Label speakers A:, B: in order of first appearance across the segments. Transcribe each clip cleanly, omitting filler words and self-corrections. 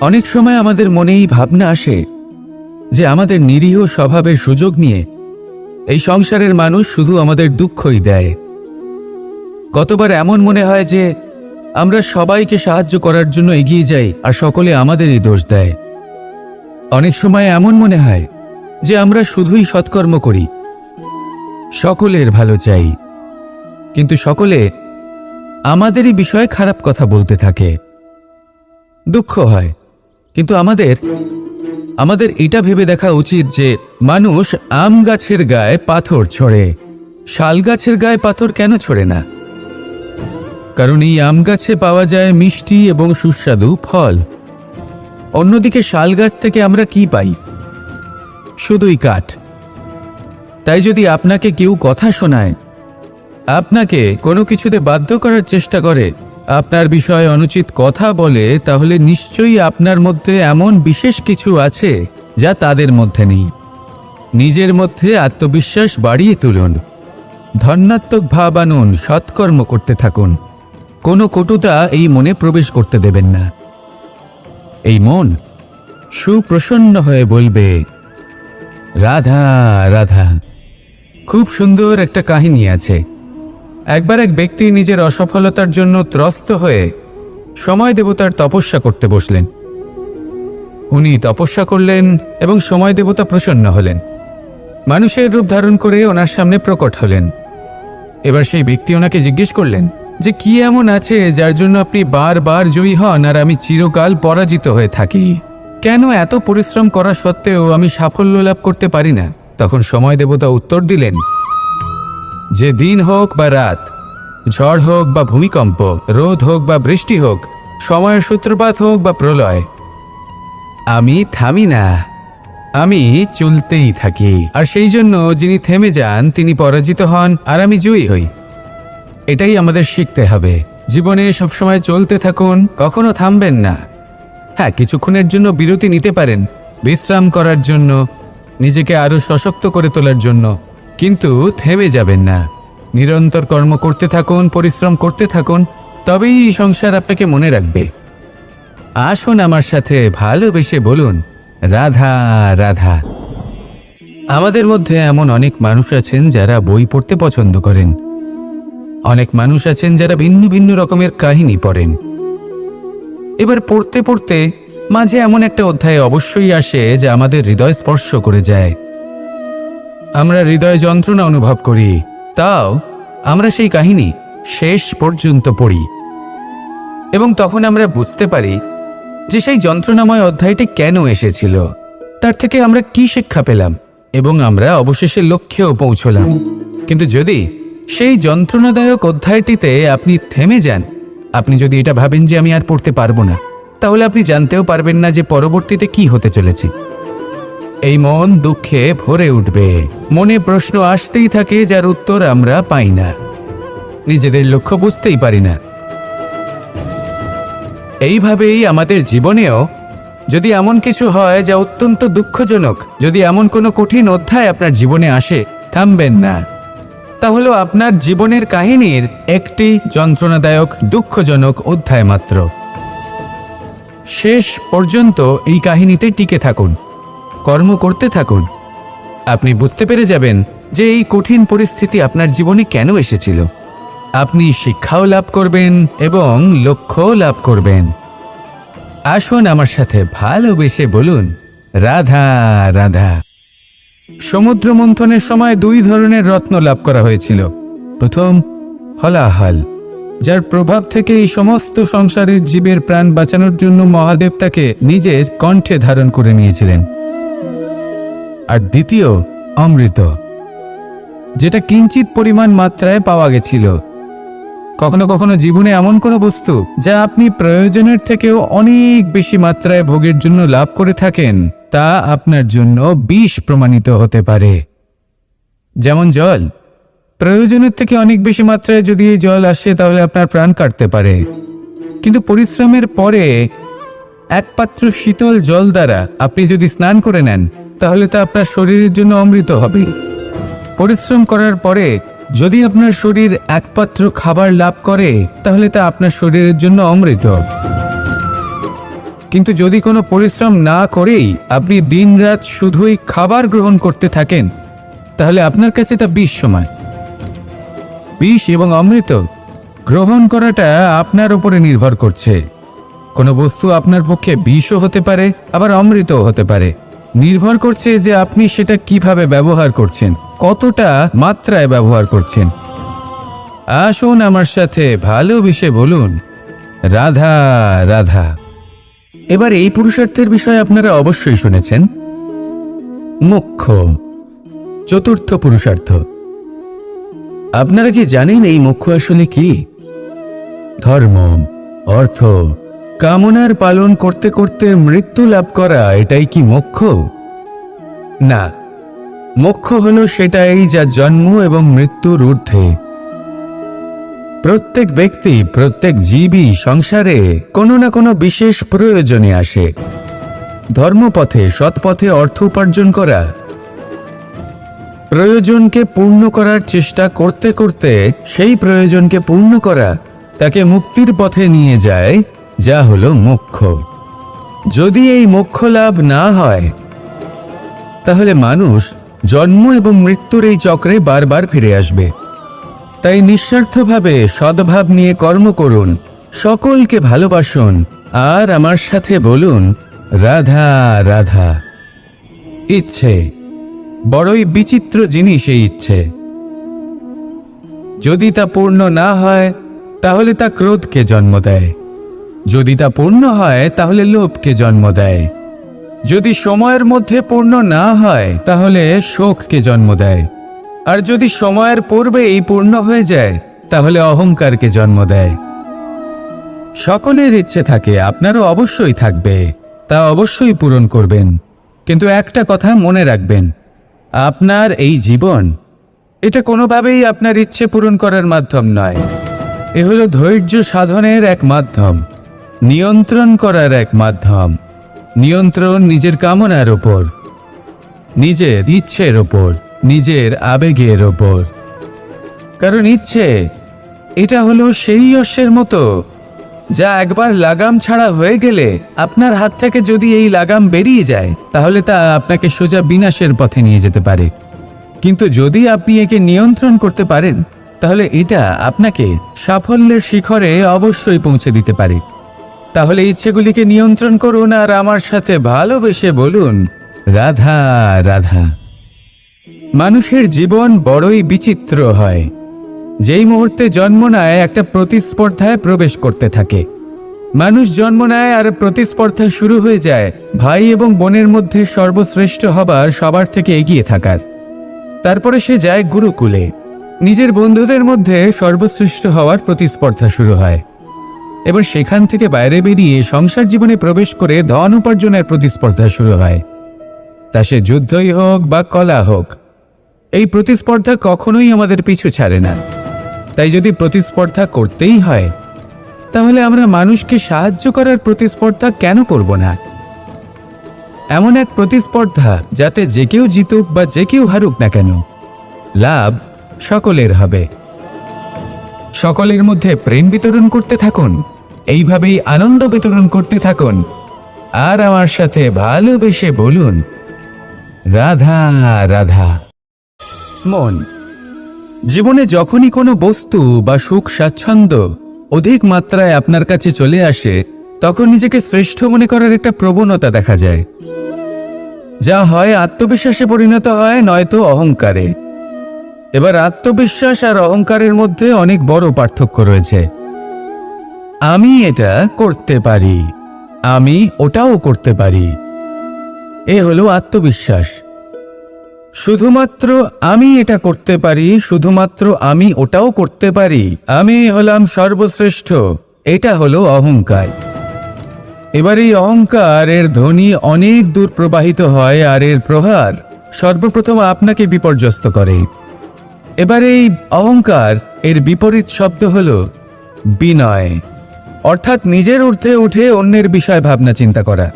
A: অনেক সময় আমাদের মনেই ভাবনা আসে যে আমাদের নিরীহ স্বভাবের সুযোগ নিয়ে এই সংসারের মানুষ শুধু আমাদের দুঃখই দেয়। কতবার এমন মনে হয় যে আমরা সবাইকে সাহায্য করার জন্য এগিয়ে যাই আর সকলে আমাদেরই দোষ দেয়। অনেক সময় এমন মনে হয় যে আমরা শুধুই সৎকর্ম করি, সকলের ভালো চাই, কিন্তু সকলে আমাদেরই বিষয়ে খারাপ কথা বলতে থাকে। দুঃখ হয়, কিন্তু আমাদের এটা ভেবে দেখা উচিত যে মানুষ আম গাছের গায়ে পাথর ছোড়ে, শাল গাছের গায়ে পাথর কেন ছোড়ে না? কারণ এই আম গাছে পাওয়া যায় মিষ্টি এবং সুস্বাদু ফল। অন্যদিকে শাল গাছ থেকে আমরা কি পাই? শুধুই কাঠ। তাই যদি আপনাকে কেউ কথা শোনায়, আপনাকে কোনো কিছুতে বাধ্য করার চেষ্টা করে, আপনার বিষয়ে অনুচিত কথা বলে, তাহলে নিশ্চয়ই আপনার মধ্যে এমন বিশেষ কিছু আছে যা তাদের মধ্যে নেই। নিজের মধ্যে আত্মবিশ্বাস বাড়িয়ে তুলুন, ধন্যাত্মক ভাব আনুন, সৎকর্ম করতে থাকুন। কোনো কটুতা এই মনে প্রবেশ করতে দেবেন না। এই মন সুপ্রসন্ন হয়ে বলবে, রাধা রাধা। খুব সুন্দর একটা কাহিনী আছে। একবার এক ব্যক্তি নিজের অসফলতার জন্য ত্রস্ত হয়ে সময় দেবতার তপস্যা করতে বসলেন। উনি তপস্যা করলেন এবং সময় দেবতা প্রসন্ন হলেন, মানুষের রূপ ধারণ করে ওনার সামনে প্রকট হলেন। এবার সেই ব্যক্তি ওনাকে জিজ্ঞেস করলেন যে কি এমন আছে যার জন্য আপনি বারবার জয়ী হন আর আমি চিরকাল পরাজিত হয়ে থাকি? কেন এত পরিশ্রম করা সত্ত্বেও আমি সাফল্য লাভ করতে পারি না? তখন সময় দেবতা উত্তর দিলেন, যে দিন হোক বা রাত, ঝড় হোক বা ভূমিকম্প, রোদ হোক বা বৃষ্টি হোক, সময়ের সূত্রপাত হোক বা প্রলয়, আমি থামি না, আমি চলতেই থাকি। আর সেই জন্য যিনি থেমে যান তিনি পরাজিত হন আর আমি জয়ী হই। এটাই আমাদের শিখতে হবে। জীবনে সবসময় চলতে থাকুন, কখনো থামবেন না। হ্যাঁ, কিছুক্ষণের জন্য বিরতি নিতে পারেন, বিশ্রাম করার জন্য, নিজেকে আরো সশক্ত করে তোলার জন্য, কিন্তু থেমে যাবেন না। নিরন্তর কর্ম করতে থাকুন, পরিশ্রম করতে থাকুন, তবেই এই সংসার আপনাকে মনে রাখবে। আসুন আমার সাথে ভালোবেসে বলুন, রাধা রাধা। আমাদের মধ্যে এমন অনেক মানুষ আছেন যারা বই পড়তে পছন্দ করেন। অনেক মানুষ আছেন যারা ভিন্ন ভিন্ন রকমের কাহিনী পড়েন। এবার পড়তে পড়তে মাঝে এমন একটা অধ্যায় অবশ্যই আসে যা আমাদের হৃদয় স্পর্শ করে যায়। আমরা হৃদয় যন্ত্রণা অনুভব করি, তাও আমরা সেই কাহিনী শেষ পর্যন্ত পড়ি এবং তখন আমরা বুঝতে পারি যে সেই যন্ত্রণাময় অধ্যায়টি কেন এসেছিল, তার থেকে আমরা কি শিক্ষা পেলাম এবং আমরা অবশেষে লক্ষ্যেও পৌঁছলাম। কিন্তু যদি সেই যন্ত্রণাদায়ক অধ্যায়টিতে আপনি থেমে যান, আপনি যদি এটা ভাবেন যে আমি আর পড়তে পারবো না, তাহলে আপনি জানতেও পারবেন না যে পরবর্তীতে কি হতে চলেছে। এই মন দুঃখে ভরে উঠবে, মনে প্রশ্ন আসতেই থাকে যার উত্তর আমরা পাই না, নিজেদের লক্ষ্য বুঝতেই পারি না। এইভাবেই আমাদের জীবনেও যদি এমন কিছু হয় যা অত্যন্ত দুঃখজনক, যদি এমন কোনো কঠিন অধ্যায় আপনার জীবনে আসে, থামবেন না। তাহলে আপনার জীবনের কাহিনীর একটি যন্ত্রণাদায়ক দুঃখজনক অধ্যায় মাত্র। শেষ পর্যন্ত এই কাহিনীতে টিকে থাকুন, কর্ম করতে থাকুন। আপনি বুঝতে পেরে যাবেন যে এই কঠিন পরিস্থিতি আপনার জীবনে কেন এসেছিল। আপনি শিক্ষাও লাভ করবেন এবং লক্ষ্যও লাভ করবেন। আসুন আমার সাথে ভালোবেসে বলুন, রাধা রাধা। সমুদ্র মন্থনের সময় দুই ধরনের রত্ন লাভ করা হয়েছিল। প্রথম হলাহল, যার প্রভাব থেকে এই সমস্ত সংসারের জীবের প্রাণ বাঁচানোর জন্য মহাদেব তাকে নিজের কণ্ঠে ধারণ করে নিয়েছিলেন। আর দ্বিতীয় অমৃত, যেটা কিঞ্চিত পরিমাণ মাত্রায় পাওয়া গেছিল। কখনো কখনো জীবনে এমন কোনো বস্তু যা আপনি প্রয়োজনের থেকেও অনেক বেশি মাত্রায় ভোগের জন্য লাভ করে থাকেন, তা আপনার জন্য বিষ প্রমাণিত হতে পারে। যেমন জল, প্রয়োজনের থেকে অনেক বেশি মাত্রায় যদি এই জল আসে তাহলে আপনার প্রাণ কাটতে পারে, কিন্তু পরিশ্রমের পরে এক পাত্র শীতল জল দ্বারা আপনি যদি স্নান করে নেন তাহলে তা আপনার শরীরের জন্য অমৃত হবে। পরিশ্রম করার পরে যদি আপনার শরীর এক পাত্র খাবার লাভ করে তাহলে তা আপনার শরীরের জন্য অমৃত। কিন্তু যদি কোনো পরিশ্রম না করেই আপনি দিনরাত শুধুই খাবার গ্রহণ করতে থাকেন, তাহলে আপনার কাছে তা বিষ সমান। বিষ এবং অমৃত গ্রহণ করাটা আপনার উপরে নির্ভর করছে। কোনো বস্তু আপনার পক্ষে বিষও হতে পারে, আবার অমৃতও হতে পারে। নির্ভর করছে যে আপনি সেটা কিভাবে ব্যবহার করছেন, কতটা মাত্রায় ব্যবহার করছেন। আসুন আমার সাথে ভালোবেসে বলুন, রাধা রাধা। এবার এই পুরুষার্থের বিষয়ে আপনারা অবশ্যই শুনেছেন। মোক্ষ, চতুর্থ পুরুষার্থ। আপনারা কি জানেন এই মোক্ষ আসলে কি? ধর্ম, অর্থ, কামনার পালন করতে করতে মৃত্যু লাভ করা, এটাই কি মোক্ষ? না, মোক্ষ হলো সেটাই যা জন্ম এবং মৃত্যুর ঊর্ধ্বে। প্রত্যেক ব্যক্তি, প্রত্যেক জীবই সংসারে কোনো না কোনো বিশেষ প্রয়োজনে আসে। ধর্মপথে, সৎপথে অর্থ উপার্জন করা, প্রয়োজনকে পূর্ণ করার চেষ্টা করতে করতে সেই প্রয়োজনকে পূর্ণ করা তাকে মুক্তির পথে নিয়ে যায়, যা হলো মোক্ষ। যদি এই মোক্ষ লাভ না হয়, তাহলে মানুষ জন্ম এবং মৃত্যুর এই চক্রে বারবার ফিরে আসবে। তাই নিঃস্বার্থভাবে সদ্ভাব নিয়ে কর্ম করুন, সকলকে ভালোবাসুন, আর আমার সাথে বলুন, রাধা রাধা। ইচ্ছে বড়ই বিচিত্র জিনিস। এই ইচ্ছে যদি তা পূর্ণ না হয়, তাহলে তা ক্রোধকে জন্ম দেয়। যদি তা পূর্ণ হয়, তাহলে লোভকে জন্ম দেয়। যদি সময়ের মধ্যে পূর্ণ না হয়, তাহলে শোককে জন্ম দেয়। আর যদি সময়ের পূর্বেই পূর্ণ হয়ে যায়, তাহলে অহংকারকে জন্ম দেয়। সকলের ইচ্ছে থাকে, আপনারও অবশ্যই থাকবে, তা অবশ্যই পূরণ করবেন। কিন্তু একটা কথা মনে রাখবেন, আপনার এই জীবন, এটা কোনোভাবেই আপনার ইচ্ছে পূরণ করার মাধ্যম নয়। এ হলো ধৈর্য সাধনের এক মাধ্যম, নিয়ন্ত্রণ করার এক মাধ্যম। নিয়ন্ত্রণ নিজের কামনার ওপর, নিজের ইচ্ছের ওপর, নিজের আবেগের ওপর। কারণ ইচ্ছে এটা হলো সেই অশ্বের মতো, যা একবার লাগাম ছাড়া হয়ে গেলে, আপনার হাত থেকে যদি এই লাগাম বেরিয়ে যায়, তাহলে তা আপনাকে সোজা বিনাশের পথে নিয়ে যেতে পারে। কিন্তু যদি আপনি একে নিয়ন্ত্রণ করতে পারেন, তাহলে এটা আপনাকে সাফল্যের শিখরে অবশ্যই পৌঁছে দিতে পারে। তাহলে ইচ্ছেগুলিকে নিয়ন্ত্রণ করুন, আর আমার সাথে ভালোবেসে বলুন, রাধা রাধা। মানুষের জীবন বড়ই বিচিত্র হয়। যেই মুহূর্তে জন্ম নেয়, একটা প্রতিস্পর্ধায় প্রবেশ করতে থাকে। মানুষ জন্ম নেয় আর প্রতিস্পর্ধা শুরু হয়ে যায় ভাই এবং বোনের মধ্যে সর্বশ্রেষ্ঠ হবার, সবার থেকে এগিয়ে থাকার। তারপরে সে যায় গুরুকুলে। নিজের বন্ধুদের মধ্যে সর্বশ্রেষ্ঠ হওয়ার প্রতিস্পর্ধা শুরু হয়। এবার সেখান থেকে বাইরে বেরিয়ে সংসার জীবনে প্রবেশ করে ধন উপার্জনের প্রতিস্পর্ধা শুরু হয়। তা সে যুদ্ধই হোক বা কলা হোক, এই প্রতিস্পর্ধা কখনোই আমাদের পিছু ছাড়ে না। তাই যদি প্রতিস্পর্ধা করতেই হয়, তাহলে আমরা মানুষকে সাহায্য করার প্রতিস্পর্ধা কেন করব না? এমন এক প্রতিস্পর্ধা যাতে যে কেউ জিতুক বা যে কেউ হারুক না কেন, লাভ সকলের হবে। সকলের মধ্যে প্রেম বিতরণ করতে থাকুন, এইভাবেই আনন্দ বিতরণ করতে থাকুন, আর আমার সাথে ভালোবেসে বলুন, রাধা রাধা। মন, জীবনে যখনই কোনো বস্তু বা সুখ স্বাচ্ছন্দ্য অধিক মাত্রায় আপনার কাছে চলে আসে, তখন নিজেকে শ্রেষ্ঠ মনে করার একটা প্রবণতা দেখা যায়, যা হয় আত্মবিশ্বাসে পরিণত হয়, নয়তো অহংকারে। এবার আত্মবিশ্বাস আর অহংকারের মধ্যে অনেক বড় পার্থক্য রয়েছে। আমি এটা করতে পারি, আমি ওটাও করতে পারি, এ হলো আত্মবিশ্বাস। শুধুমাত্র আমি এটা করতে পারি, শুধুমাত্র আমি ওটাও করতে পারি, আমি হলাম সর্বশ্রেষ্ঠ, এটা হলো অহংকার। এবার এই অহংকার, এর ধ্বনি অনেক দূর প্রবাহিত হয়, আর এর প্রহার সর্বপ্রথম আপনাকে বিপর্যস্ত করে। এবার এই অহংকার, এর বিপরীত শব্দ হলো বিনয়, অর্থাৎ নিজের ঊর্ধ্বে উঠে অন্যের বিষয় ভাবনা চিন্তা করা,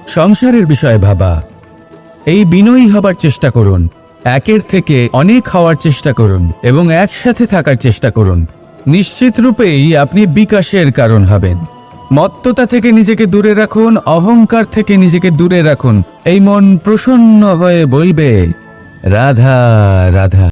A: সংসারের বিষয় ভাবা। এই বিনয়ী হবার চেষ্টা করুন, একের থেকে অনেক হওয়ার চেষ্টা করুন এবং একসাথে থাকার চেষ্টা করুন। নিশ্চিত রূপেই আপনি বিকাশের কারণ হবেন। মত্ততা থেকে নিজেকে দূরে রাখুন, অহংকার থেকে নিজেকে দূরে রাখুন। এই মন প্রসন্ন হয়ে বলবে, রাধা রাধা।